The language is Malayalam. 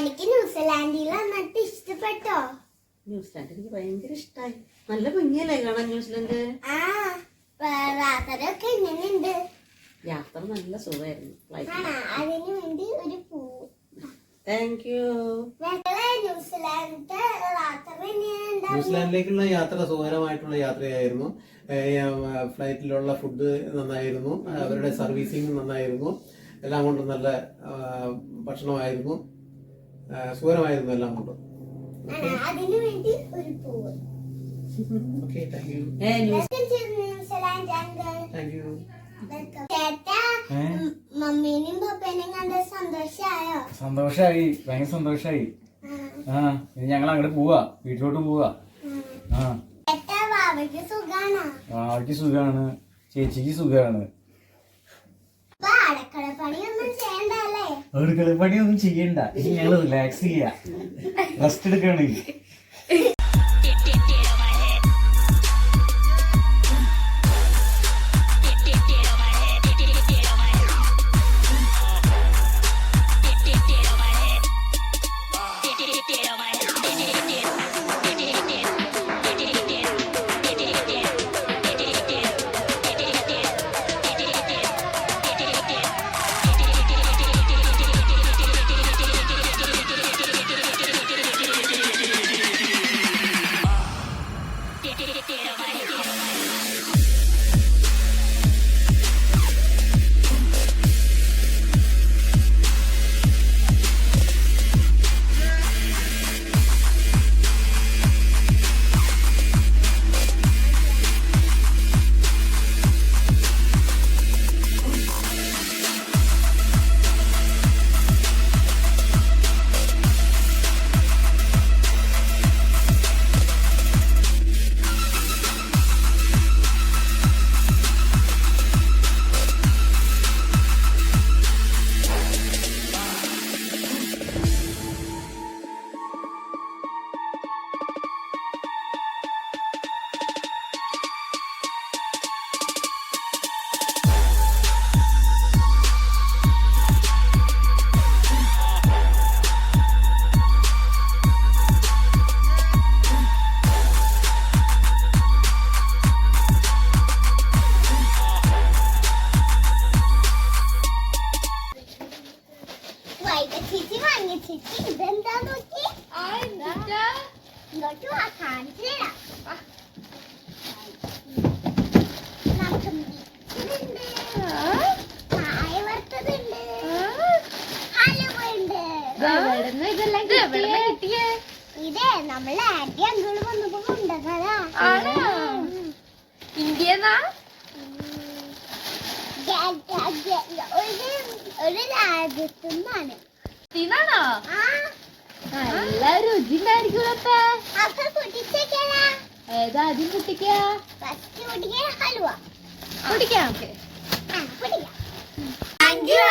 എനിക്ക് ന്യൂസിലാൻഡിൽ വന്നിട്ട് ഇഷ്ടപ്പെട്ടോ? ന്യൂസിലാൻഡ് എനിക്ക് ഭയങ്കര ഇഷ്ടമായി. നല്ല ഭംഗിയല്ലേ കാണാൻ ന്യൂസിലാൻഡ്. യാത്രയൊക്കെ എങ്ങനെയുണ്ട്? യാത്ര നല്ല സുഖമായിരുന്നു. അതിനു വേണ്ടി ഒരു പൂ. Thank you. ന്യൂസിലാൻഡിലേക്കുള്ള യാത്ര സുഖകരമായിട്ടുള്ള യാത്രയായിരുന്നു. ഫ്ലൈറ്റിലുള്ള ഫുഡ് നന്നായിരുന്നു, അവരുടെ സർവീസിങ് നന്നായിരുന്നു, എല്ലാം കൊണ്ടും നല്ല ഭക്ഷണമായിരുന്നു, സുഖകരമായിരുന്നു എല്ലാം കൊണ്ടും. അതിനു വേണ്ടി ഒരു പൂവ്. Okay, thank you. Thank you. മമ്മീനും പപ്പേനും കണ്ട സന്തോഷായോ? സന്തോഷായി, ഭയങ്കര സന്തോഷായി. ഇനി ഞങ്ങൾ അങ്ങോട്ട് പോവാ, വീട്ടിലോട്ട് പോവാ. വാവയ്ക്ക് സുഖാണ്, ചേച്ചിക്ക് സുഖാണ്. അടുക്കളപ്പണിയൊന്നും ചെയ്യണ്ട, ഇനി ഞങ്ങള് റിലാക്സ് ചെയ്യാ, റെസ്റ്റ് എടുക്കാണ്. ഇതെന്താ നോക്കി? ഇങ്ങോട്ട് വാ, കാണിച്ചു തരാം. ചായ വറുത്തതുണ്ട്, ഹലുവയുണ്ട്. ഇതേ നമ്മളെ ആന്റി അങ്കിള് വന്നപ്പോ കൊണ്ടുവന്നതാ. ഇന്ത്യന്നാ? ഒരു രാജ്യത്തുനിന്നാണ്. നല്ല രുചി ഉണ്ടായിരിക്കും. അപ്പൊ പൊട്ടിച്ചേക്കാ. ഏതാ ആദ്യം കുട്ടിക്കാ? ഫസ്റ്റ് പൊട്ടിക്കാൻ ഹലുവ. കുടിക്കാം. പൊട്ടിക്കാം. Thank you.